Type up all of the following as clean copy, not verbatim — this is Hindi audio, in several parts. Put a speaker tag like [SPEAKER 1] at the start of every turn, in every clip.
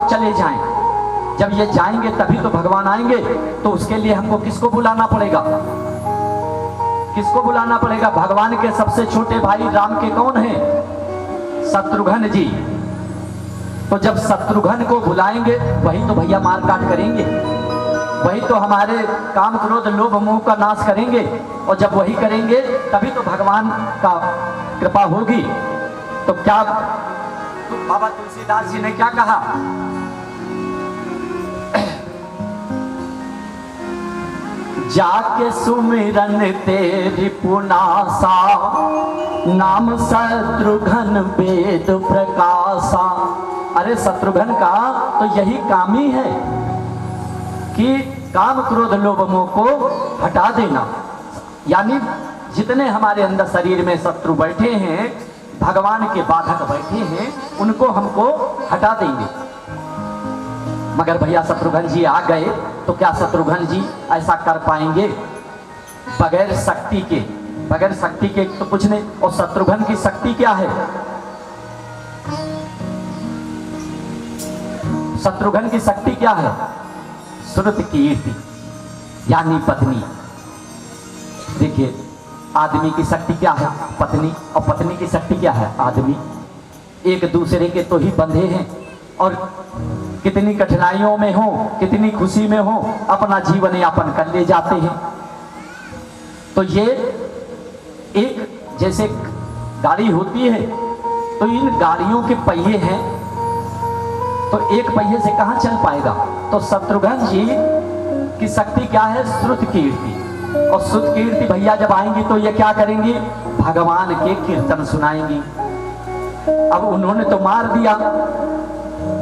[SPEAKER 1] चले जाएं। जब ये जाएंगे तभी तो भगवान आएंगे। तो उसके लिए हमको किसको बुलाना पड़ेगा? किसको बुलाना पड़ेगा? भगवान के सबसे छोटे भाई राम के कौन हैं? शत्रुघ्न जी। तो जब शत्रुघ्न को बुलाएंगे वही तो भैया मार काट करेंगे, वही तो हमारे काम क्रोध लोभ मोह का नाश करेंगे। और जब वही करेंगे तभी तो भगवान का कृपा होगी। तो क्या बाबा तुलसीदास जी ने क्या कहा? जाके सुमिरन तेरी पुनासा, नाम शत्रुघ्न वेद प्रकाशा। अरे शत्रुघ्न का तो यही काम ही है कि काम क्रोध लोभ मोह को हटा देना। यानी जितने हमारे अंदर शरीर में शत्रु बैठे हैं, भगवान के बाधक बैठे हैं, उनको हमको हटा देंगे। मगर भैया शत्रुघ्न जी आ गए तो क्या शत्रुघ्न जी ऐसा कर पाएंगे? बगैर शक्ति के, बगैर शक्ति के तो कुछ नहीं। और शत्रुघ्न की शक्ति क्या है? शत्रुघ्न की शक्ति क्या है? श्रुत कीर्ति, यानी पत्नी। देखिए आदमी की शक्ति क्या है? पत्नी। और पत्नी की शक्ति क्या है? आदमी। एक दूसरे के तो ही बंधे हैं, और कितनी कठिनाइयों में हो, कितनी खुशी में हो, अपना जीवन यापन कर ले जाते हैं। तो ये एक जैसे गाड़ी होती है, तो इन गाड़ियों के पहिए हैं, तो एक पहिए से कहां चल पाएगा? तो शत्रुघ्न जी की शक्ति क्या है? श्रुत कीर्ति। और श्रुत कीर्ति भैया जब आएंगी तो ये क्या करेंगी? भगवान के कीर्तन सुनाएंगी। अब उन्होंने तो मार दिया,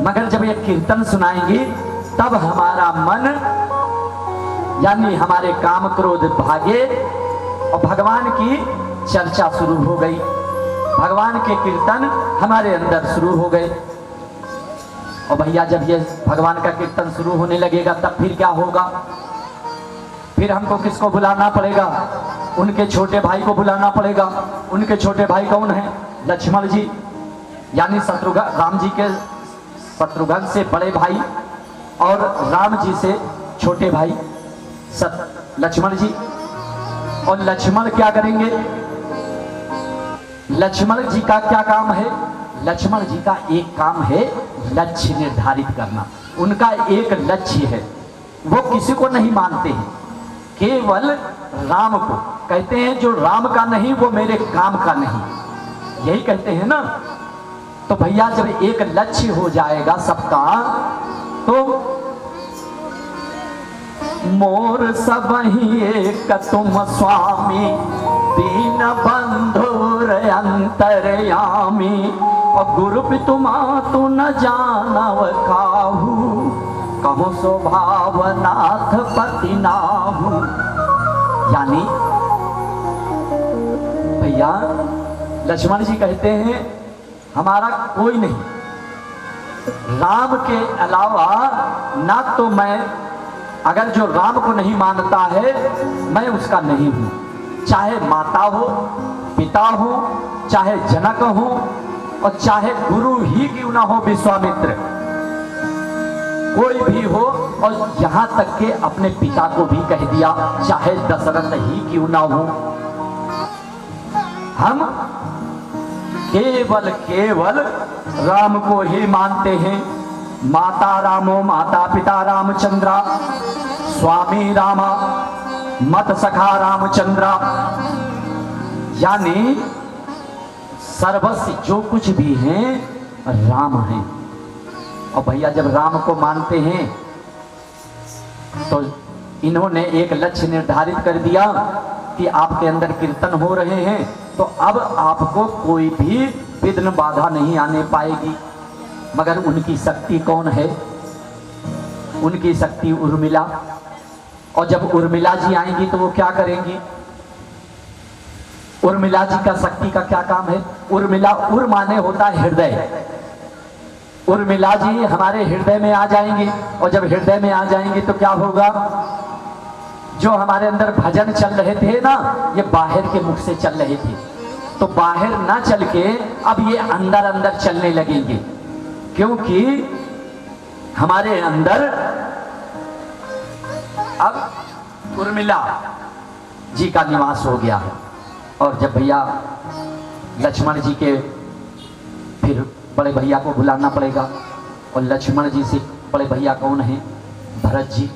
[SPEAKER 1] मगर जब ये कीर्तन सुनाएंगी तब हमारा मन, यानी हमारे काम क्रोध भागे और भगवान की चर्चा शुरू हो गई। भगवान के कीर्तन हमारे अंदर शुरू हो गए। और भैया जब ये भगवान का कीर्तन शुरू होने लगेगा तब फिर क्या होगा? फिर हमको किसको बुलाना पड़ेगा? उनके छोटे भाई को बुलाना पड़ेगा। उनके छोटे भाई कौन है? लक्ष्मण जी, यानी शत्रुघ्न, राम जी के शत्रुघ्न से बड़े भाई और राम जी से छोटे भाई लक्ष्मण जी। और लक्ष्मण क्या करेंगे? लक्ष्मण जी का क्या काम है? लक्ष्मण जी का एक काम है लक्ष्य निर्धारित करना। उनका एक लक्ष्य है, वो किसी को नहीं मानते हैं, केवल राम को कहते हैं। जो राम का नहीं वो मेरे काम का नहीं, यही कहते हैं ना। तो भैया जब एक लक्ष्य हो जाएगा सबका, तो मोर सबही एक तुम स्वामी, दीन बंधुर अंतरयामी। और गुरु तुमा तू न जानव काहू, कहो स्वभाव नाथ पति नाहू। यानी भैया लक्ष्मण जी कहते हैं हमारा कोई नहीं, राम के अलावा ना तो मैं, अगर जो राम को नहीं मानता है मैं उसका नहीं हूं। चाहे माता हो, पिता हो, चाहे जनक हो, और चाहे गुरु ही क्यों ना हो, विश्वामित्र, कोई भी हो। और यहां तक के अपने पिता को भी कह दिया, चाहे दशरथ ही क्यों ना हो। हम केवल केवल राम को ही मानते हैं। माता रामो माता पिता रामचंद्रा, स्वामी रामा मत सखा रामचंद्रा। यानी सर्वस्व जो कुछ भी है राम है। और भैया जब राम को मानते हैं तो इन्होंने एक लक्ष्य निर्धारित कर दिया कि आपके अंदर कीर्तन हो रहे हैं, तो अब आपको कोई भी विघ्न बाधा नहीं आने पाएगी। मगर उनकी शक्ति कौन है? उनकी शक्ति उर्मिला। और जब उर्मिला जी आएंगी तो वो क्या करेंगी? उर्मिला जी का शक्ति का क्या काम है? उर्मिला, उर माने होता है हृदय। उर्मिला जी हमारे हृदय में आ जाएंगी। और जब हृदय में आ जाएंगी तो क्या होगा? जो हमारे अंदर भजन चल रहे थे ना, ये बाहर के मुख से चल रहे थे, तो बाहर ना चल के अब ये अंदर अंदर चलने लगेंगे। क्योंकि हमारे अंदर अब उर्मिला जी का निवास हो गया है। और जब भैया लक्ष्मण जी के फिर बड़े भैया को बुलाना पड़ेगा, और लक्ष्मण जी से बड़े भैया कौन है? भरत जी।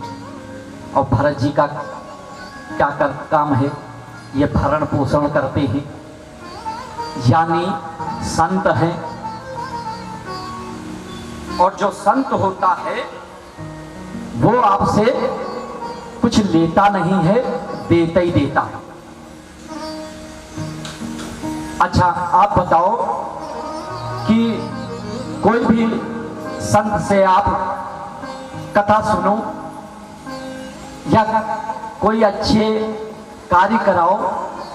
[SPEAKER 1] और भरत जी का क्या काम है? ये भरण पोषण करते हैं, यानी संत हैं। और जो संत होता है वो आपसे कुछ लेता नहीं है, देता ही देता है। अच्छा आप बताओ कि कोई भी संत से आप कथा सुनो या कोई अच्छे कार्य कराओ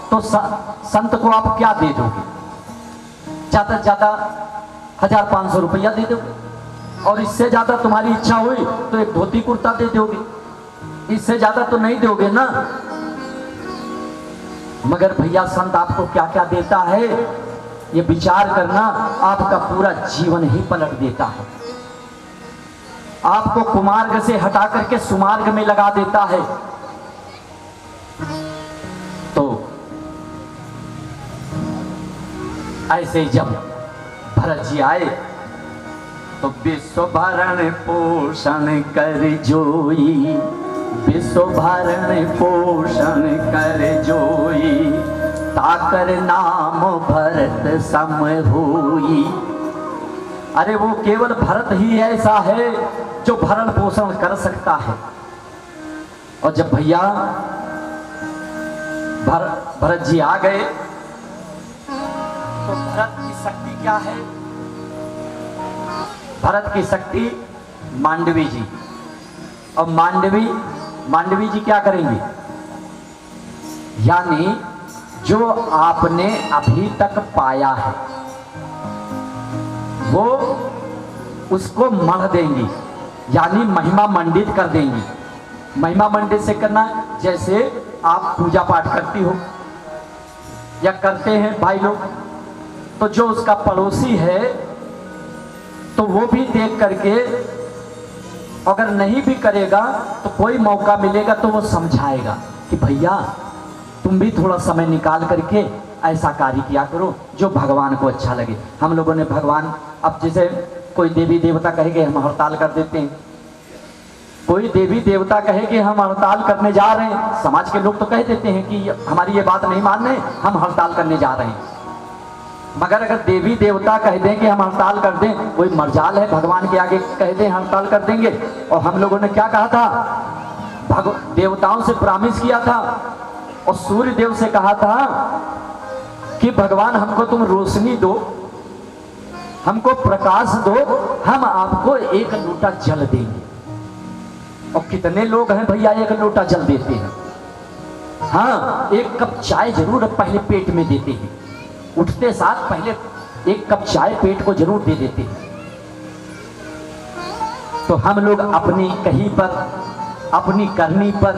[SPEAKER 1] तो संत को आप क्या दे दोगे? ज्यादा से ज्यादा 1500 रुपया दे दोगे, और इससे ज्यादा तुम्हारी इच्छा हुई तो एक धोती कुर्ता दे दोगे, इससे ज्यादा तो नहीं दोगे ना। मगर भैया संत आपको क्या क्या देता है ये विचार करना, आपका पूरा जीवन ही पलट देता है। आपको कुमार्ग से हटा करके सुमार्ग में लगा देता है। तो ऐसे जब भरत जी आए तो विश्व भरण पोषण कर जोई, विश्व भरण पोषण कर जोई, ताकर नाम भरत सम होई। अरे वो केवल भरत ही ऐसा है जो भरण पोषण कर सकता है। और जब भैया भरत जी आ गए तो भरत की शक्ति क्या है? भरत की शक्ति मांडवी जी। और मांडवी जी क्या करेंगे? यानी जो आपने अभी तक पाया है वो उसको मढ़ देंगी, यानी महिमा मंडित कर देंगी। महिमा मंडित से करना जैसे आप पूजा पाठ करती हो या करते हैं भाई लोग, तो जो उसका पड़ोसी है तो वो भी देख करके अगर नहीं भी करेगा तो कोई मौका मिलेगा तो वो समझाएगा कि भैया तुम भी थोड़ा समय निकाल करके ऐसा कार्य किया करो जो भगवान को अच्छा लगे। हम लोगों ने भगवान, अब जैसे कोई देवी देवता कहेंगे हम हड़ताल कर देते हैं, कोई देवी देवता कहे कि हम हड़ताल करने जा रहे हैं, समाज के लोग तो कह देते हैं कि हमारी ये बात नहीं मान रहे, हम हड़ताल करने जा रहे हैं। मगर अगर देवी देवता कह दें कि हम हड़ताल कर दें, कोई मर्जाल है भगवान के आगे कह दें हड़ताल कर देंगे। और हम लोगों ने क्या कहा था? देवताओं से प्रॉमिस किया था और सूर्य देव से कहा था कि भगवान हमको तुम रोशनी दो, हमको प्रकाश दो, हम आपको एक लोटा जल देंगे। और कितने लोग हैं भैया एक लोटा जल देते हैं? हाँ, एक कप चाय जरूर पहले पेट में देते हैं, उठते साथ पहले एक कप चाय पेट को जरूर दे देते हैं। तो हम लोग अपनी कही पर, अपनी करनी पर,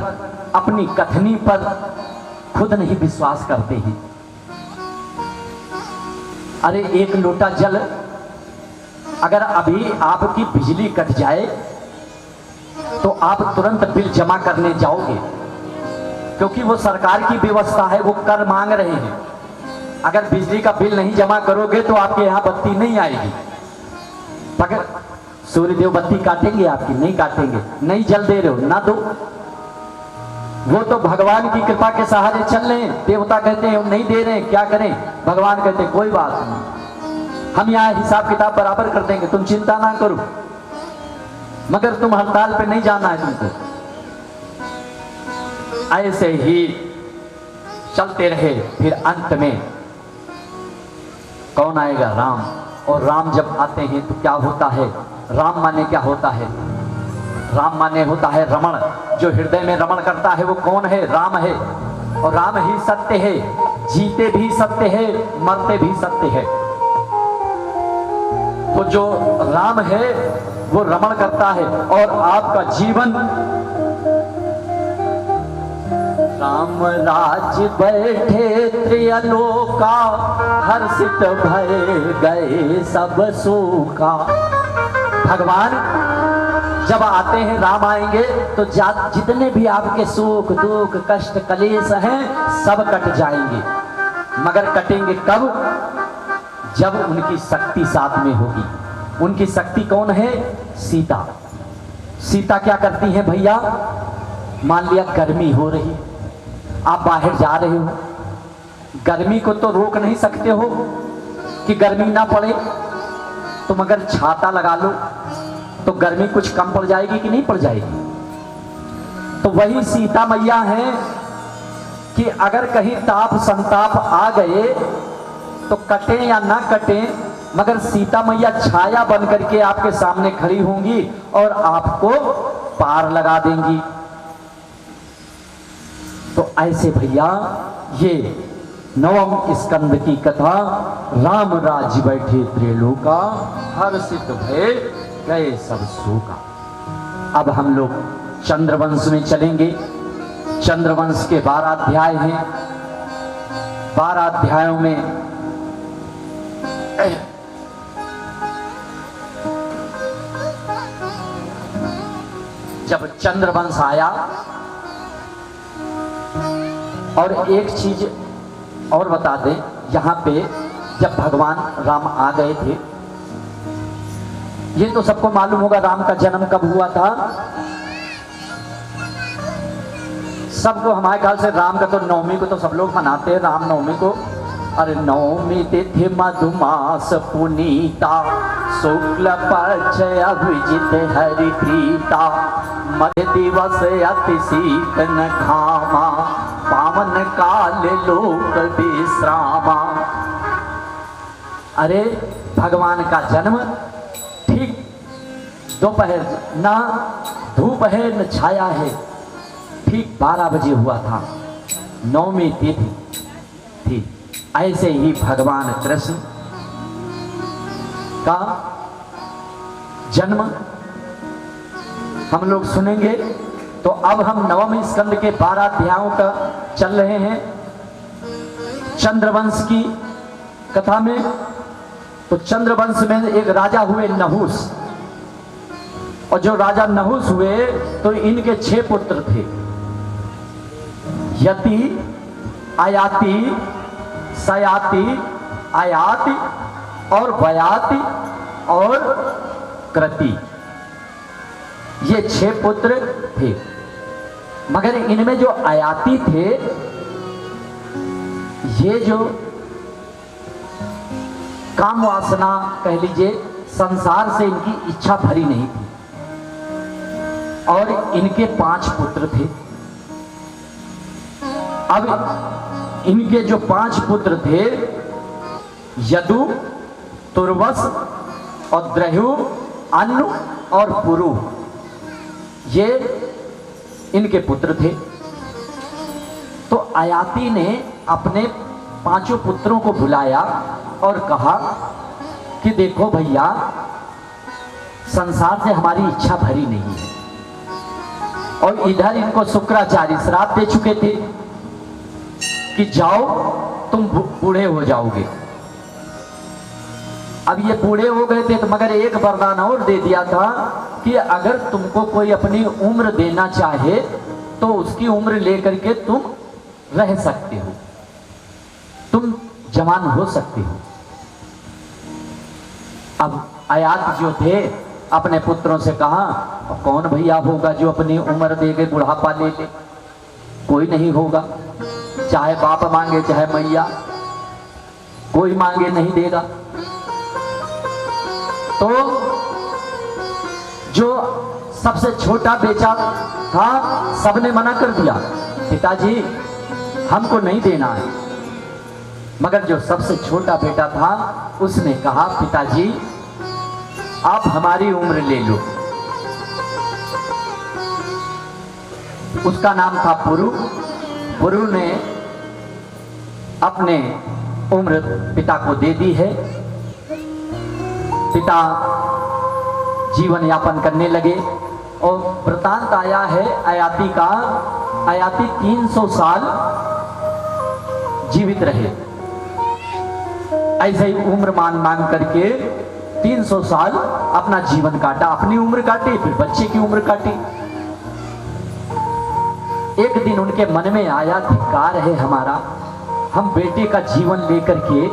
[SPEAKER 1] अपनी कथनी पर खुद नहीं विश्वास करते हैं। अरे एक लोटा जल, अगर अभी आपकी बिजली कट जाए तो आप तुरंत बिल जमा करने जाओगे, क्योंकि वो सरकार की व्यवस्था है, वो कर मांग रहे हैं। अगर बिजली का बिल नहीं जमा करोगे तो आपके यहाँ बत्ती नहीं आएगी। अगर सूर्यदेव बत्ती काटेंगे आपकी? नहीं काटेंगे। नहीं जल दे रहे हो ना दो, वो तो भगवान की कृपा के सहारे चल रहे हैं। देवता कहते हैं नहीं दे रहे हैं, क्या करें? भगवान कहते हैं कोई बात नहीं, हम यहाँ हिसाब किताब बराबर कर देंगे, तुम चिंता ना करो, मगर तुम हड़ताल पे नहीं जाना है तुमको। ऐसे ही चलते रहे। फिर अंत में कौन आएगा? राम। और राम जब आते हैं तो क्या होता है? राम माने क्या होता है? राम माने होता है रमण। जो हृदय में रमण करता है वो कौन है? राम है। और राम ही सत्य है, जीते भी सत्य है, मरते भी सत्य है। तो जो राम है वो रमण करता है। और आपका जीवन राम राज बैठे त्रिलोका, हर्षित भय गए सब सूखा। भगवान जब आते हैं, राम आएंगे तो जितने भी आपके सुख दुख कष्ट कलेश हैं सब कट जाएंगे। मगर कटेंगे कब? जब उनकी शक्ति साथ में होगी। उनकी शक्ति कौन है? सीता। सीता क्या करती है भैया? मान लिया गर्मी हो रही, आप बाहर जा रहे हो, गर्मी को तो रोक नहीं सकते हो कि गर्मी ना पड़े, तो मगर छाता लगा लो तो गर्मी कुछ कम पड़ जाएगी कि नहीं पड़ जाएगी? तो वही सीता मैया है कि अगर कहीं ताप संताप आ गए तो कटे या ना कटे, मगर सीता मैया छाया बन करके आपके सामने खड़ी होंगी और आपको पार लगा देंगी। तो ऐसे भैया ये नवम स्कंद की कथा, राम राज्य बैठे त्रिलोका, हर्षित भय गए सब शोका। अब हम लोग चंद्रवंश में चलेंगे। चंद्रवंश के 12 अध्याय हैं। 12 अध्यायों में जब चंद्रवंश आया, और एक चीज और बता दें, यहां पे जब भगवान राम आ गए थे, ये तो सबको मालूम होगा राम का जन्म कब हुआ था। सबको हमारे ख्याल से राम का तो नवमी को तो सब लोग मनाते हैं, राम नवमी को। अरे नवमी तिथि मधुमास पुनीता, शुक्ल पक्ष अभिजित हरि प्रीता, मध्य दिवस अति शीत न घामा, पावन काल लोक विश्रामा। अरे भगवान का जन्म ठीक दोपहर, ना धूप है न छाया है, ठीक 12 बजे हुआ था, नवमी तिथि थी। ऐसे ही भगवान कृष्ण का जन्म हम लोग सुनेंगे। तो अब हम नवम स्कंद के 12 अध्यायों का चल रहे हैं चंद्रवंश की कथा में। तो चंद्रवंश में एक राजा हुए नहुस, और जो राजा नहुस हुए तो इनके 6 पुत्र थे, यति, आयाति, सयाति, आयाति और वयाति और कृति। ये 6 पुत्र थे। मगर इनमें जो आयाति थे, ये जो काम वासना कह लीजिए, संसार से इनकी इच्छा भरी नहीं थी। और इनके 5 पुत्र थे। अब इनके जो 5 पुत्र थे, यदु, तुर्वस और द्रहु, अनु और पुरु, ये इनके पुत्र थे। तो आयाति ने अपने 5 पुत्रों को बुलाया और कहा कि देखो भैया, संसार से हमारी इच्छा भरी नहीं है, और इधर इनको शुक्राचार्य श्राप दे चुके थे कि जाओ तुम बूढ़े हो जाओगे। अब ये बूढ़े हो गए थे, तो मगर एक वरदान और दे दिया था कि अगर तुमको कोई अपनी उम्र देना चाहे तो उसकी उम्र लेकर के तुम रह सकते हो, तुम जवान हो सकते हो। अब आयात जो थे अपने पुत्रों से कहा, कौन भैया होगा जो अपनी उम्र दे के बुढ़ापा ले ले? कोई नहीं होगा, चाहे बाप मांगे चाहे मैया, कोई मांगे नहीं देगा। तो जो सबसे छोटा बेटा था, सबने मना कर दिया, पिताजी हमको नहीं देना है। मगर जो सबसे छोटा बेटा था, उसने कहा, पिताजी आप हमारी उम्र ले लो। उसका नाम था पुरु। पुरु ने अपने उम्र पिता को दे दी है। पिता जीवन यापन करने लगे, और वृतांत आया है आयाति का। आयाति 300 साल जीवित रहे। ऐसे ही उम्र मांग मांग करके 300 साल अपना जीवन काटा, अपनी उम्र काटी, फिर बच्चे की उम्र काटी। एक दिन उनके मन में आया, धिक्कार है हमारा, हम बेटे का जीवन लेकर के,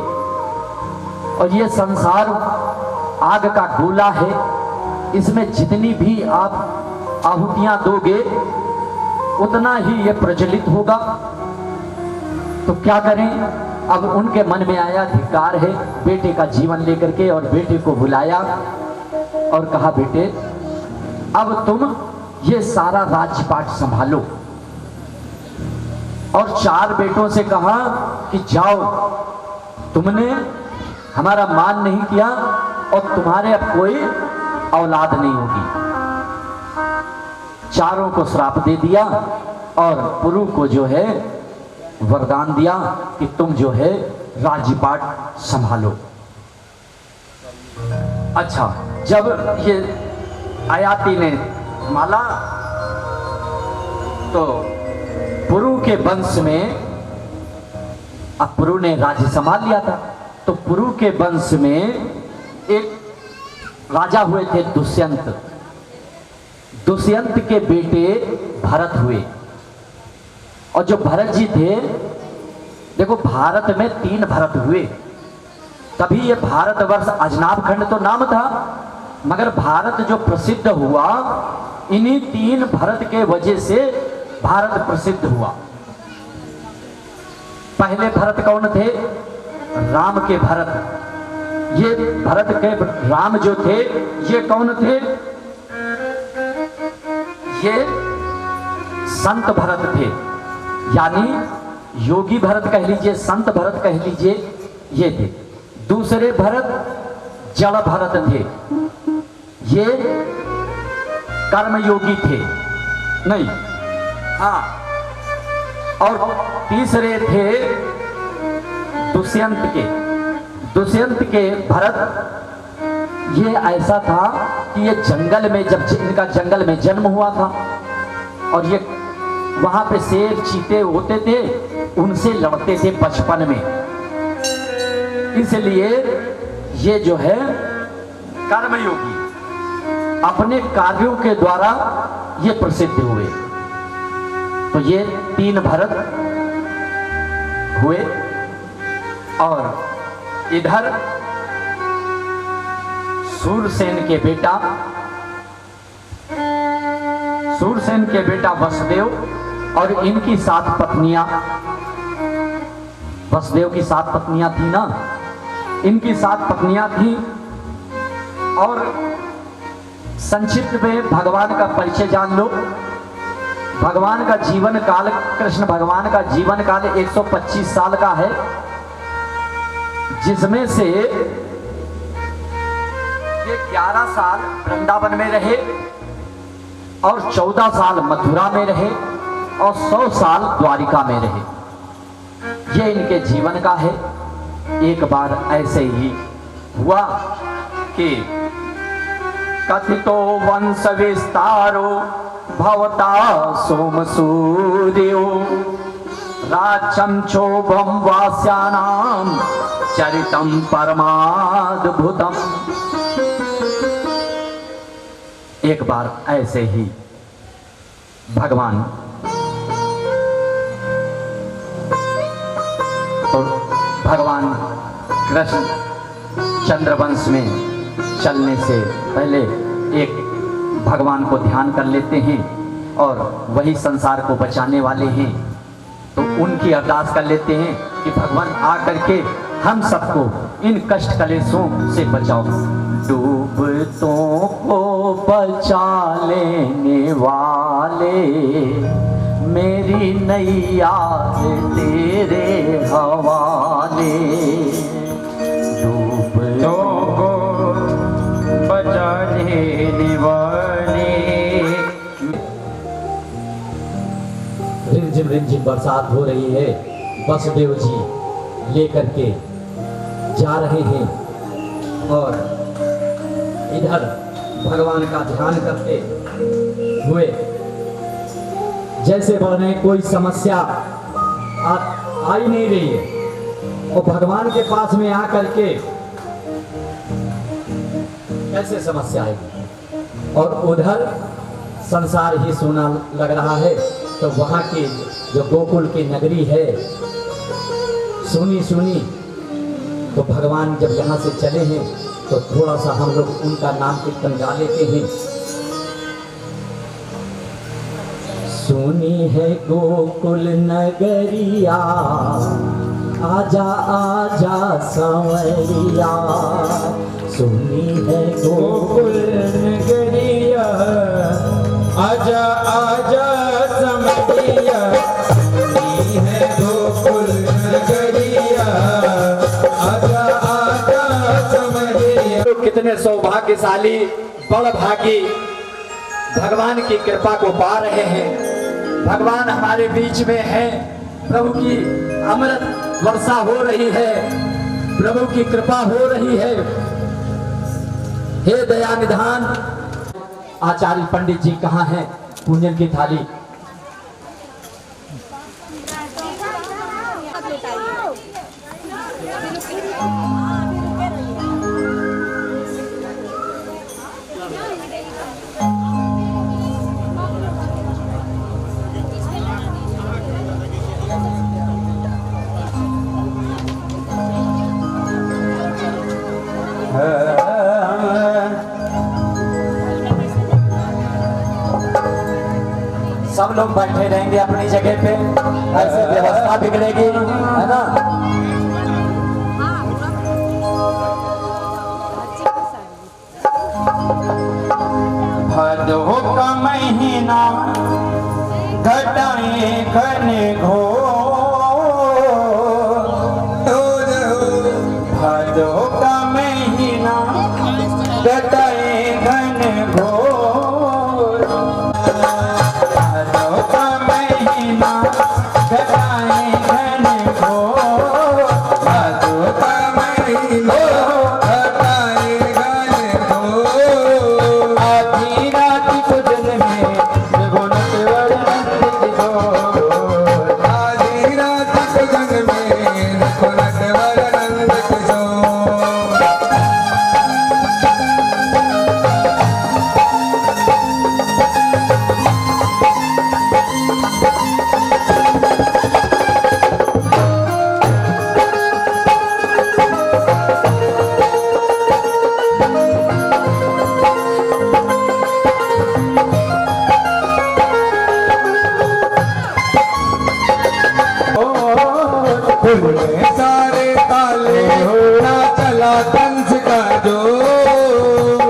[SPEAKER 1] और ये संसार आग का गोला है, इसमें जितनी भी आप आहुतियां दोगे उतना ही ये प्रज्वलित होगा, तो क्या करें। अब उनके मन में आया, धिक्कार है, बेटे का जीवन लेकर के, और बेटे को बुलाया और कहा, बेटे अब तुम ये सारा राजपाट संभालो। और 4 बेटों से कहा कि जाओ, तुमने हमारा मान नहीं किया और तुम्हारे अब कोई औलाद नहीं होगी। चारों को श्राप दे दिया और पुरु को जो है वरदान दिया कि तुम जो है राज्यपाट संभालो। अच्छा, जब ये आयाती ने संभाला तो पुरु के वंश में, अब पुरु ने राज्य संभाल लिया था, तो पुरु के वंश में एक राजा हुए थे दुष्यंत। दुष्यंत के बेटे भरत हुए, और जो भरत जी थे, देखो भारत में 3 भरत हुए, तभी ये भारतवर्ष अजनाब खंड तो नाम था, मगर भारत जो प्रसिद्ध हुआ इन्हीं 3 भरत के वजह से भारत प्रसिद्ध हुआ। पहले भरत कौन थे? राम के भरत। ये भरत के राम जो थे, ये कौन थे? ये संत भरत थे, यानी योगी भरत कह लीजिए, संत भरत कह लीजिए, ये थे। दूसरे भरत जड़ भरत थे, ये कर्मयोगी थे, नहीं, हाँ। और तीसरे थे दुष्यंत के। दुष्यंत के भरत ये ऐसा था कि ये जंगल में, जब इनका जंगल में जन्म हुआ था, और ये वहां पे शेर चीते होते थे, उनसे लड़ते थे बचपन में, इसलिए ये जो है कर्मयोगी, अपने कार्यों के द्वारा ये प्रसिद्ध हुए। तो ये 3 भरत हुए। और इधर सूरसेन के बेटा वसुदेव और इनकी 7 पत्नियां, वसुदेव की 7 पत्नियां थी ना, इनकी 7 पत्नियां थी। और संक्षिप्त में भगवान का परिचय जान लो। भगवान का जीवन काल, कृष्ण भगवान का जीवन काल 125 साल का है, जिसमें से ये 11 साल वृंदावन में रहे और 14 साल मथुरा में रहे और 100 साल द्वारिका में रहे। ये इनके जीवन का है। एक बार ऐसे ही हुआ कि कथितो वंश विस्तारो भवता सोम सूर्यो राजं क्षोभं वास्यानां चरितं परमाद्भुतम्। एक बार ऐसे ही भगवान तो भगवान कृष्ण चंद्रवंश में चलने से पहले एक भगवान को ध्यान कर लेते हैं और वही संसार को बचाने वाले हैं, तो उनकी अरदास कर लेते हैं कि भगवान आकर के हम सबको इन कष्ट कलेशों से बचाओ। डूबतों को बचा लेने वाले मेरी नैया तेरे हवाले। डूबतों को बचा लेने वाले। रिमझिम रिमझिम बरसात हो रही है। वसुदेव जी लेकर के जा रहे हैं और इधर भगवान का ध्यान करते हुए जैसे बने कोई समस्या आ ही नहीं रही है, और भगवान के पास में आकर के कैसे समस्या आएगी। और उधर संसार ही सोना लग रहा है, तो वहाँ की जो गोकुल की नगरी है सुनी सुनी, तो भगवान जब यहाँ से चले हैं तो थोड़ा सा हम लोग उनका नाम कीर्तन गा लेते हैं। सुनी है गोकुल नगरिया, आजा आजा संवरिया। सुनी है गोकुल
[SPEAKER 2] नगरिया, आजा आजा संवरिया। सुनी है गोकुल नगरिया, आजा आजा संवरिया।
[SPEAKER 1] कितने सौभाग्यशाली बड़ भागी भगवान की कृपा को पा रहे हैं। भगवान हमारे बीच में है, प्रभु की अमृत वर्षा हो रही है, प्रभु की कृपा हो रही है। हे दया निधान। आचार्य पंडित जी कहाँ हैं? पूजन की थाली सब लोग बैठे रहेंगे अपनी जगह पे, ऐसे व्यवस्था बिगड़ेगी, है ना।
[SPEAKER 2] भादो का महीना घटाएं घन घोर, भादो का महीना घटाएं घन घोर। भादो का महीना घटाएं घन घोर, भादो का महीना घटाएं घन घोर। आधी रात गुजर में गुणत वर्णन किशोर, आधी रात गुजर में गुणत वर्णन किशोर। खुले सारे ताले ना चला कंस का जो,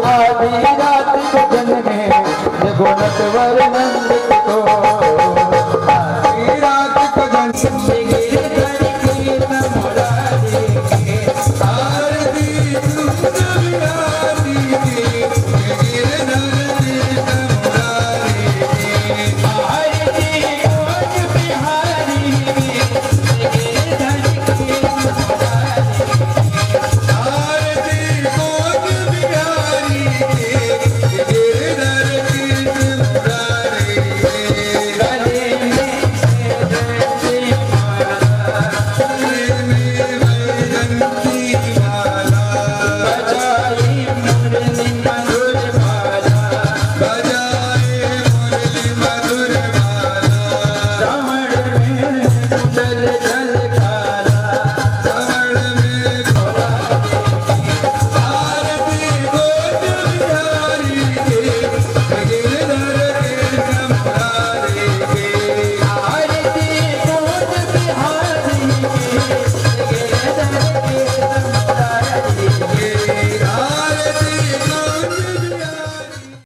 [SPEAKER 2] आधी रात गुजर में गुणत वर्णन